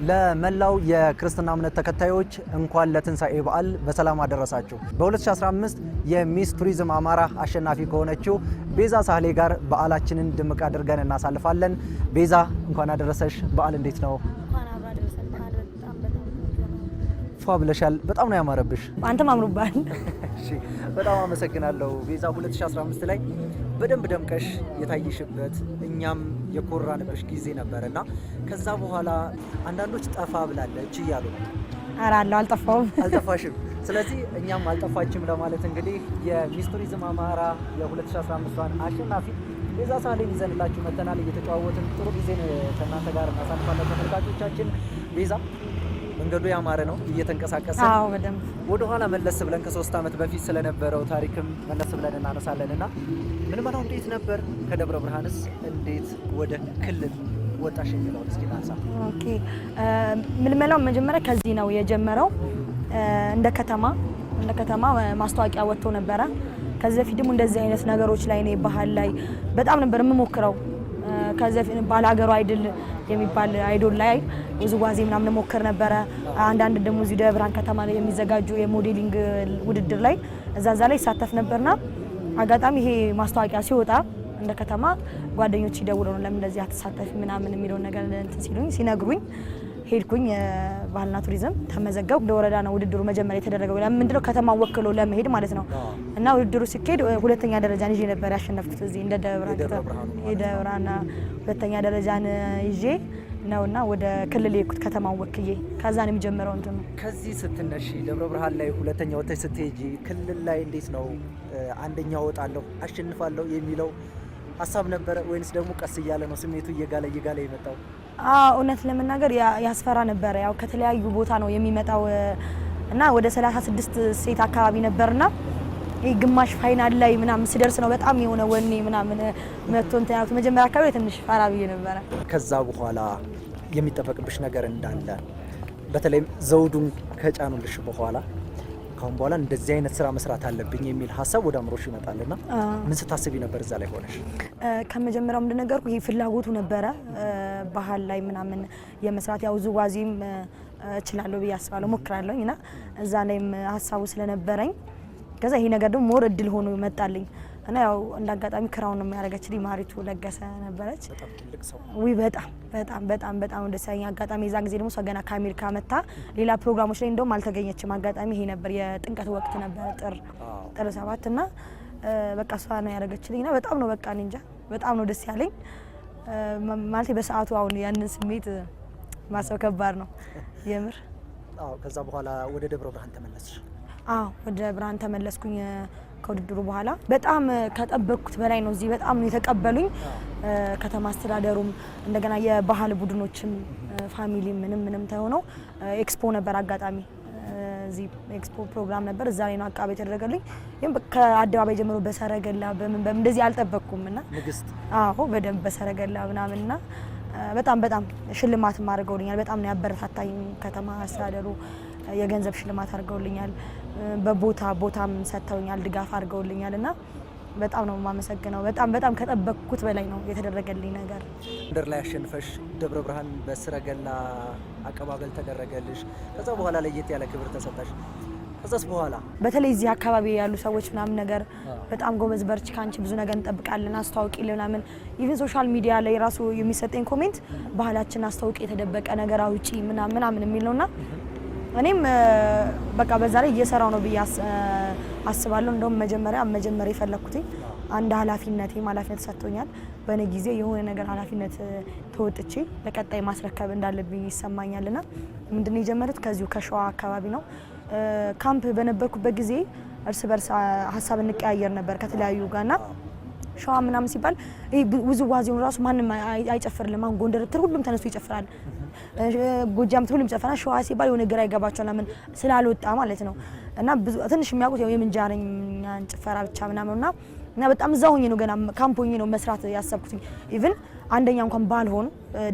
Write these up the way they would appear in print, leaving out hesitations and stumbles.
ለመላው የክርስትና እምነት ተከታዮች እንኳን ለትንሳኤ በዓል በሰላም አደረሳችሁ። በ2015 የሚስ ቱሪዝም አማራ አሸናፊ ከሆነችው ቤዛ ሳህሌ ጋር በዓላችንን ድምቅ አድርገን እናሳልፋለን። ቤዛ እንኳን አደረሰሽ። በዓል እንዴት ነው? ፏ ብለሻል። በጣም ነው ያማረብሽ። አንተም አምሮባል። እሺ፣ በጣም አመሰግናለሁ ቤዛ። 2015 ላይ በደንብ ደምቀሽ የታየሽበት እኛም የኮራንብሽ ጊዜ ነበርና ከዛ በኋላ አንዳንዶች ጠፋ ብላለች እያሉ አራለው። አልጠፋውም። አልጠፋሽም። ስለዚህ እኛም አልጠፋችም ለማለት እንግዲህ የሚስ ቱሪዝም አማራ የ2015 አሸናፊ ቤዛ ሳህሌን ይዘንላችሁ መተናል። እየተጫወትን ጥሩ ጊዜ ከእናንተ ጋር እናሳልፋለን ተመልካቾቻችን። ቤዛ መንገዱ ያማረ ነው። እየተንቀሳቀሰ አዎ፣ በደንብ ወደ ኋላ መለስ ብለን ከ3 ዓመት በፊት ስለነበረው ታሪክም መለስ ብለን እናነሳለንና ምልመላው እንዴት ነበር? ከደብረ ብርሃንስ እንዴት ወደ ክልል ወጣሽ የሚለውን እስኪ እናንሳ። ኦኬ፣ ምልመላው መጀመሪያ ከዚህ ነው የጀመረው። እንደ ከተማ ማስታወቂያ ወጥቶ ነበረ። ከዚህ በፊት ደግሞ እንደዚህ አይነት ነገሮች ላይ ነው ባህል ላይ በጣም ነበር የምሞክረው። ከዚህ በፊት ባላገሩ አይድል የሚባል አይዶል ላይ ውዝዋዜ ምናምን ሞክር ነበረ። አንዳንድ ደግሞ እዚህ ደብረ ብርሃን ከተማ ላይ የሚዘጋጁ የሞዴሊንግ ውድድር ላይ እዛ ላይ ይሳተፍ ነበርና አጋጣሚ ይሄ ማስታወቂያ ሲወጣ እንደ ከተማ ጓደኞች ይደውለው ነው ለምን እንደዚህ አትሳተፊ ምናምን የሚለው ነገር እንትን ሲነግሩኝ ሄድኩኝ። ባህልና ቱሪዝም ተመዘገብ። ለወረዳ ነው ውድድሩ መጀመሪያ የተደረገው። ለምንድነው ከተማ ወክሎ ለመሄድ ማለት ነው። እና ውድድሩ ሲካሄድ ሁለተኛ ደረጃን ይዤ ነበር ያሸነፍኩት። እዚህ እንደ ደብረ ብርሃን ሁለተኛ ደረጃን ይዤ ነውና ወደ ክልል የኩት ከተማን ወክዬ ከዛ ነው የሚጀምረው እንትን ነው። ከዚህ ስትነሺ ደብረ ብርሃን ላይ ሁለተኛ ወጥተሽ ስትሄጂ ክልል ላይ እንዴት ነው አንደኛ ወጣለሁ አሸንፋለሁ የሚለው ሀሳብ ነበረ ወይንስ ደግሞ ቀስ እያለ ነው ስሜቱ እየጋለ የመጣው? እውነት ለመናገር ያስፈራ ነበረ። ያው ከተለያዩ ቦታ ነው የሚመጣው እና ወደ 36 ሴት አካባቢ ነበርና ይሄ ግማሽ ፋይናል ላይ ምናምን ሲደርስ ነው በጣም የሆነ ወኔ ምናምን መጥቶ እንትን ያሉት። መጀመሪያ አካባቢ ትንሽ ፈራ ብዬ ነበረ። ከዛ በኋላ የሚጠበቅብሽ ነገር እንዳለ በተለይ ዘውዱን ከጫኑልሽ በኋላ ካሁን በኋላ እንደዚህ አይነት ስራ መስራት አለብኝ የሚል ሀሳብ ወደ አምሮሽ ይመጣልና ምን ስታስቢ ነበር እዛ ላይ ሆነሽ? ከመጀመሪያው እንደነገርኩ ይሄ ፍላጎቱ ነበረ ባህል ላይ ምናምን የመስራት ያው ዝዋዜም እችላለሁ ብዬ አስባለሁ ሞክራለሁኝ እና እዛ ላይም ሀሳቡ ስለነበረኝ ከዛ ይሄ ነገር ደግሞ ሞር እድል ሆኖ መጣልኝ እና ያው እንዳጋጣሚ ክራውን ነው የሚያደርገችልኝ ማሪቱ ለገሰ ነበረች። በጣም ትልቅ ሰው ወይ በጣም ደስ ያለኝ አጋጣሚ የዛን ጊዜ ደግሞ ገና ከአሜሪካ መጣ ሌላ ፕሮግራሞች ላይ እንደውም አልተገኘችም። አጋጣሚ ይሄ ነበር የጥምቀት ወቅት ነበር ጥር 7 እና በቃ እሷ ነው ያደረገችልኝ እና በጣም ነው በቃ እንጃ በጣም ነው ደስ ያለኝ ማለት በሰዓቱ አሁን ያንን ስሜት ማሰብ ከባድ ነው የምር። ከዛ በኋላ ወደ ደብረ ብርሃን ተመለስሽ? ወደ ብርሃን ተመለስኩኝ። ከውድድሩ በኋላ በጣም ከጠበቅኩት በላይ ነው እዚህ በጣም ነው የተቀበሉኝ። ከተማ አስተዳደሩም እንደገና የባህል ቡድኖችም ፋሚሊ ምንም ተሆነው ኤክስፖ ነበር አጋጣሚ እዚህ ኤክስፖ ፕሮግራም ነበር። እዛ ላይ ነው አቀባበል የተደረገልኝ። ግን ከአደባባይ ጀምሮ በሰረገላ በምን እንደዚህ አልጠበቅኩምና ንግስት በደንብ በሰረገላ ምናምንና በጣም ሽልማትም አድርገውልኛል። በጣም ነው ያበረታታኝ ከተማ አስተዳደሩ የገንዘብ ሽልማት አድርገውልኛል። ቦታም ሰጥተውኛል፣ ድጋፍ አድርገውልኛል እና በጣም ነው የማመሰግነው። በጣም ከጠበቅኩት በላይ ነው የተደረገልኝ ነገር። ጎንደር ላይ አሸንፈሽ ደብረ ብርሃን በሰረገላ አቀባበል ተደረገልሽ። ከዛ በኋላ ለየት ያለ ክብር ተሰጣሽ። ከዛስ በኋላ በተለይ እዚህ አካባቢ ያሉ ሰዎች ምናምን ነገር በጣም ጎበዝ በርቺ፣ ካንቺ ብዙ ነገር እንጠብቃለን፣ አስተዋውቂልን ምናምን ኢቭን ሶሻል ሚዲያ ላይ ራሱ የሚሰጠኝ ኮሜንት ባህላችን አስተዋውቂ፣ የተደበቀ ነገር አውጪ ምናምን የሚል ነውና እኔም በቃ በዛ ላይ እየሰራው ነው ብዬ አስባለሁ። እንደውም መጀመሪያ የፈለኩት አንድ ኃላፊነት ሰጥቶኛል። በእኔ ጊዜ የሆነ ነገር ኃላፊነት ተወጥቼ ለቀጣይ ማስረከብ እንዳለብኝ ይሰማኛልና ምንድነው የጀመሩት ከዚሁ ከሸዋ አካባቢ ነው። ካምፕ በነበርኩበት ጊዜ እርስ በርስ ሀሳብ እንቀያየር ነበር ከተለያዩ ጋርና ሸዋ ምናምን ሲባል ውዝዋዜውን ራሱ ማንም አይጨፍርልም። አሁን ጎንደር ሁሉም ተነስቶ ይጨፍራል፣ ጎጃም ሁሉም ይጨፍራል። ሸዋ ሲባል የሆነ ግራ ይገባቸዋል ለምን ስላልወጣ ማለት ነው። እና ትንሽ የሚያውቁት ያው የምንጃረኛን ጭፈራ ብቻ ምናምንና እና በጣም እዛው ሆኜ ነው ገና ካምፕ ሆኜ ነው መስራት ያሰብኩት። ኢቭን አንደኛ እንኳን ባልሆን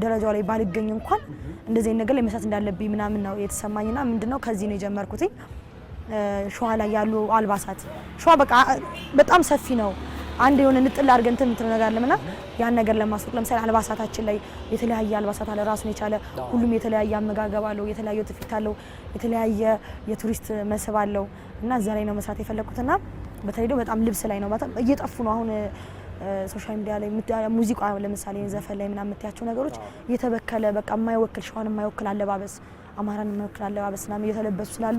ደረጃው ላይ ባልገኝ እንኳን እንደዚህ ነገር ላይ መስራት እንዳለብኝ ምናምን ነው የተሰማኝና ምንድነው ከዚህ ነው የጀመርኩት። ሸዋ ላይ ያሉ አልባሳት ሸዋ በቃ በጣም ሰፊ ነው። አንድ የሆነ ንጥል አድርገን እንትን ነገር አለምና ያን ነገር ለማስወቅ ለምሳሌ አልባሳታችን ላይ የተለያየ አልባሳት አለ ራሱን የቻለ ሁሉም የተለያየ አመጋገብ አለው የተለያየ ትውፊት አለው የተለያየ የቱሪስት መስህብ አለው እና እዛ ላይ ነው መስራት የፈለኩትና በተለይ ደግሞ በጣም ልብስ ላይ ነው በጣም እየጠፉ ነው አሁን ሶሻል ሚዲያ ላይ ሙዚቃ ለምሳሌ ዘፈን ላይ ምናምን የምታያቸው ነገሮች እየተበከለ በቃ የማይወክል ሸዋን የማይወክል አለባበስ አማራን የማይወክል አለባበስና እየተለበሱ ስላሉ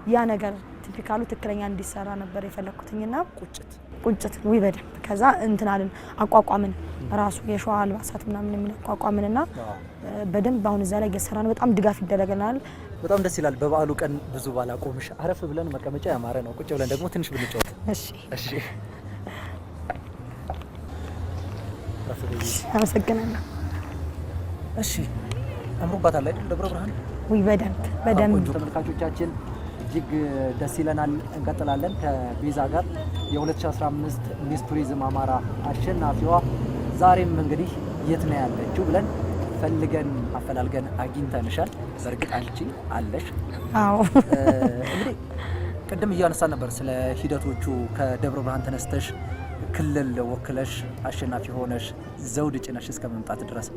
ያ ነገር ቲፒካሉ ትክክለኛ እንዲሰራ ነበር የፈለኩትኝና ቁጭት ወይ በደንብ ከዛ እንትናልን አቋቋምን ራሱ የሸዋ አልባሳት ምናምን የሚያቋቋምንና በደንብ አሁን እዛ ላይ እየሰራን በጣም ድጋፍ ይደረገናል። በጣም ደስ ይላል። በበዓሉ ቀን ብዙ ባላቆምሽ አረፍ ብለን መቀመጫ ያማረ ነው። ቁጭ ብለን ደግሞ ትንሽ ብንጫወት። እሺ አመሰግናለሁ። እሺ አምሮባታል አይደል ደብረ ብርሃን? ወይ በደንብ ተመልካቾቻችን እጅግ ደስ ይለናል። እንቀጥላለን ከቤዛ ጋር የ2015 ሚስ ቱሪዝም አማራ አሸናፊዋ ዛሬም እንግዲህ የት ነው ያለችው ብለን ፈልገን አፈላልገን አግኝተንሻል። በእርግጥ አንቺ አለሽ። አዎ እንግዲህ ቅድም እያነሳን ነበር ስለ ሂደቶቹ ከደብረ ብርሃን ተነስተሽ ክልል ወክለሽ አሸናፊ ሆነሽ ዘውድ ጭነሽ እስከ መምጣት ድረስ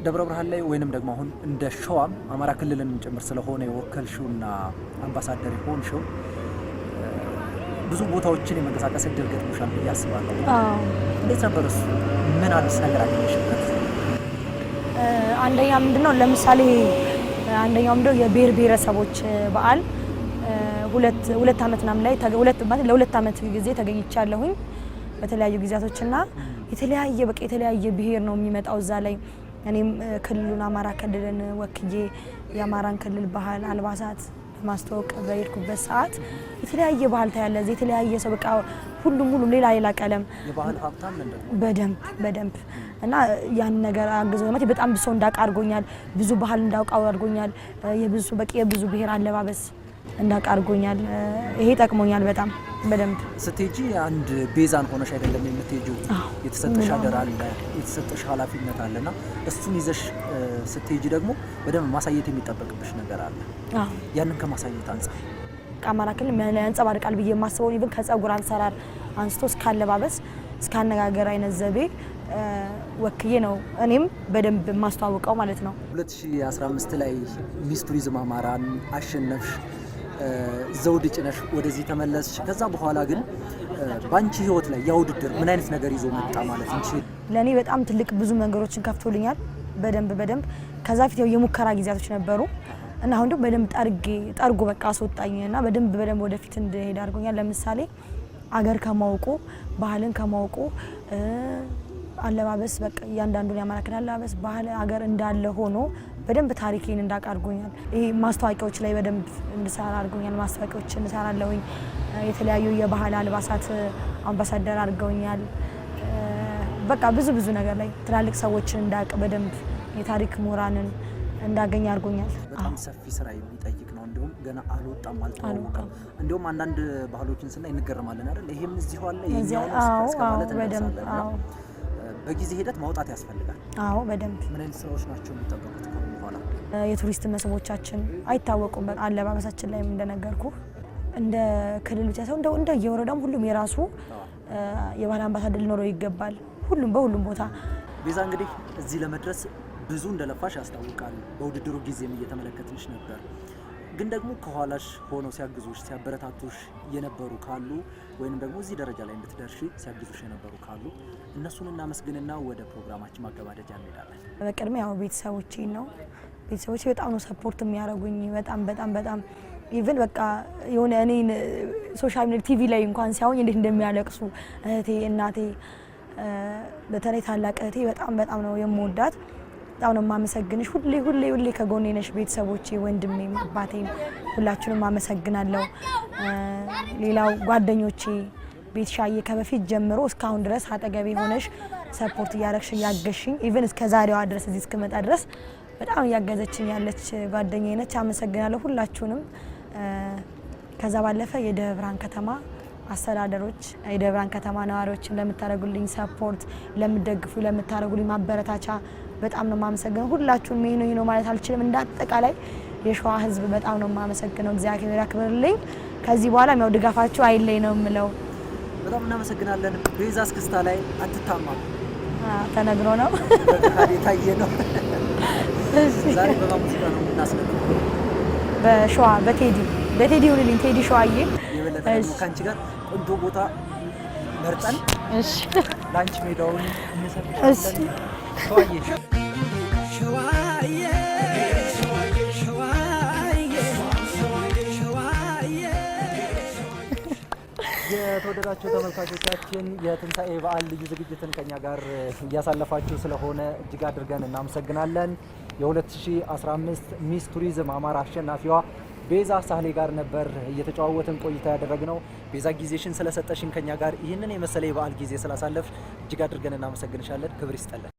ደብረ ብርሃን ላይ ወይንም ደግሞ አሁን እንደ ሸዋም አማራ ክልልን ጭምር ስለሆነ የወከልሽውና አምባሳደር ሆንሽው ብዙ ቦታዎችን የመንቀሳቀስ እድል ገጥሞሻል ብዬ አስባለሁ። እንዴት ነበር እሱ? ምን አዲስ ነገር አገኘሽበት? አንደኛ ምንድነው ለምሳሌ አንደኛው ምንድነው የብሔር ብሔረሰቦች በዓል ሁለት አመት ምናምን ላይ ለሁለት አመት ጊዜ ተገኝቻለሁኝ በተለያዩ ጊዜያቶችና የተለያየ ብሔር ነው የሚመጣው እዛ ላይ እኔም ክልሉን አማራ ክልልን ወክዬ የአማራን ክልል ባህል አልባሳት ማስተዋወቅ በሄድኩበት ሰዓት የተለያየ ባህል ታያለ የተለያየ ሰው በቃ ሁሉም ሌላ ቀለም የባህል ሀብታም እንደው በደንብ እና ያን ነገር አግዘው ማለት በጣም ብዙ እንዳውቅ አድርጎኛል። ብዙ ባህል እንዳውቃው አድርጎኛል። የብዙ ብሔር አለባበስ እንዳውቅ አድርጎኛል። ይሄ ጠቅሞኛል በጣም በደንብ። ስትሄጂ አንድ ቤዛን ሆነሽ አይደለም የምትሄጂው። የተሰጠሽ አደራ አለ፣ የተሰጠሽ ኃላፊነት አለና እሱን ይዘሽ ስትሄጂ ደግሞ በደንብ ማሳየት የሚጠበቅብሽ ነገር አለ። ያንን ከማሳየት አንፃር አማራ ክልል ያንጸባርቃል ብዬ የማስበው ኢቭን ከጸጉር አሰራር አንስቶ እስከ አለባበስ እስከ አነጋገር አይነት ዘቤ ወክዬ ነው እኔም በደንብ ማስተዋወቀው ማለት ነው። 2015 ላይ ሚስ ቱሪዝም አማራን አሸነፍሽ፣ ዘውድ ጭነሽ ወደዚህ ተመለስሽ። ከዛ በኋላ ግን ባንቺ ህይወት ላይ ያ ውድድር ምን አይነት ነገር ይዞ መጣ ማለት እንችል? ለኔ በጣም ትልቅ ብዙ ነገሮችን ከፍቶልኛል። በደንብ ከዛ ፊት የሙከራ ጊዜያቶች ነበሩ እና አሁን ደግሞ በደንብ ጠርጎ በቃ አስወጣኝና በደንብ ወደፊት እንድሄድ አድርጎኛል። ለምሳሌ አገር ከማውቁ ባህልን ከማውቁ አለባበስ በቃ እያንዳንዱን የአማራ ክልል አለባበስ ባህል አገር እንዳለ ሆኖ በደንብ ታሪኬን እንዳውቅ አድርጎኛል። ይሄ ማስታወቂያዎች ላይ በደንብ እንድሰራ አድርጎኛል። ማስታወቂያዎች እንሰራለሁኝ። የተለያዩ የባህል አልባሳት አምባሳደር አድርገውኛል። በቃ ብዙ ነገር ላይ ትላልቅ ሰዎችን እንዳውቅ በደንብ የታሪክ ምሁራንን እንዳገኝ አድርጎኛል። በጣም ሰፊ ስራ የሚጠይቅ ነው። እንዲሁም ገና አልወጣም አልታወቀም። እንዲሁም አንዳንድ ባህሎችን ስናይ እንገረማለን አይደል? ይሄም እዚሁ አለ የኛው እስከ ማለት እንደርሳለን። በጊዜ ሂደት ማውጣት ያስፈልጋል። አዎ በደንብ። ምን አይነት ስራዎች ናቸው የሚጠበቁት ከሆነ በኋላ? የቱሪስት መስህቦቻችን አይታወቁም። አለባበሳችን ላይ እንደነገርኩ እንደ ክልል ብቻ ሳይሆን እንደ የወረዳም ሁሉም የራሱ የባህል አምባሳደር ሊኖረው ይገባል። በሁሉም ቦታ ቤዛ እንግዲህ እዚህ ለመድረስ ብዙ እንደለፋሽ ያስታውቃል። በውድድሩ ጊዜም እየተመለከትንሽ ነበር። ግን ደግሞ ከኋላሽ ሆነው ሲያግዙሽ ሲያበረታቱሽ የነበሩ ካሉ ወይንም ደግሞ እዚህ ደረጃ ላይ እንድትደርሺ ሲያግዙሽ የነበሩ ካሉ እነሱን እናመስግንና ወደ ፕሮግራማችን ማገባደጃ እንሄዳለን። በቅድሚያ ያው ቤተሰቦቼ በጣም ነው ሰፖርት የሚያደርጉኝ። በጣም ኢቭን በቃ የሆነ እኔን ሶሻል ሚዲያ ቲቪ ላይ እንኳን ሲያዩኝ እንዴት እንደሚያለቅሱ እህቴ፣ እናቴ፣ በተለይ ታላቅ እህቴ በጣም ነው የምወዳት። በጣም ነው የማመሰግንሽ። ሁሌ ከጎኔ ነሽ። ቤተሰቦቼ፣ ወንድሜም አባቴም ሁላችሁንም አመሰግናለሁ። ሌላው ጓደኞቼ ቤትሻዬ ከበፊት ጀምሮ እስካሁን ድረስ አጠገቤ ሆነሽ ሰፖርት እያረግሽ እያገሽኝ ኢቭን እስከ ዛሬዋ ድረስ እዚህ እስከመጣ ድረስ በጣም እያገዘችኝ ያለች ጓደኛዬ ነች። አመሰግናለሁ ሁላችሁንም። ከዛ ባለፈ የደብረ ብርሃን ከተማ አስተዳደሮች፣ የደብረ ብርሃን ከተማ ነዋሪዎችን ለምታደርጉልኝ ሰፖርት፣ ለምትደግፉ፣ ለምታደርጉልኝ ማበረታቻ በጣም ነው የማመሰግነው። ሁላችሁም ይሄ ነው ማለት አልችልም። እንዳጠቃላይ የሸዋ ሕዝብ በጣም ነው የማመሰግነው። እግዚአብሔር ያክብርልኝ። ከዚህ በኋላ ያው ድጋፋችሁ አይለይ ነው የምለው። በጣም እናመሰግናለን። ቤዛ እስክስታ ላይ አትታማም። ተነግሮ ነው የታየ ነው። ዛሬ በማን ሙዚቃ ነው የምናስነግረው? በሸዋ በቴዲ ይሁንልኝ። ቴዲ ሸዋዬ የበለጠ ደግሞ ከአንቺ ጋር ቆንጆ ቦታ መርጠን እሺ ላንቺ ሜዳውን እንሰጥሻለን። ሸዋዬ የተወደዳችሁ ተመልካቾቻችን የትንሣኤ በዓል ልዩ ዝግጅትን ከኛ ጋር እያሳለፋችሁ ስለሆነ እጅግ አድርገን እናመሰግናለን። የ2015 ሚስ ቱሪዝም አማራ አሸናፊዋ ቤዛ ሳህሌ ጋር ነበር እየተጨዋወትን ቆይታ ያደረግነው። ቤዛ ጊዜሽን ስለሰጠሽን ከኛ ጋር ይህንን የመሰለ የበዓል ጊዜ ስላሳለፍ እጅግ አድርገን እናመሰግንሻለን። ክብር ይስጠለን።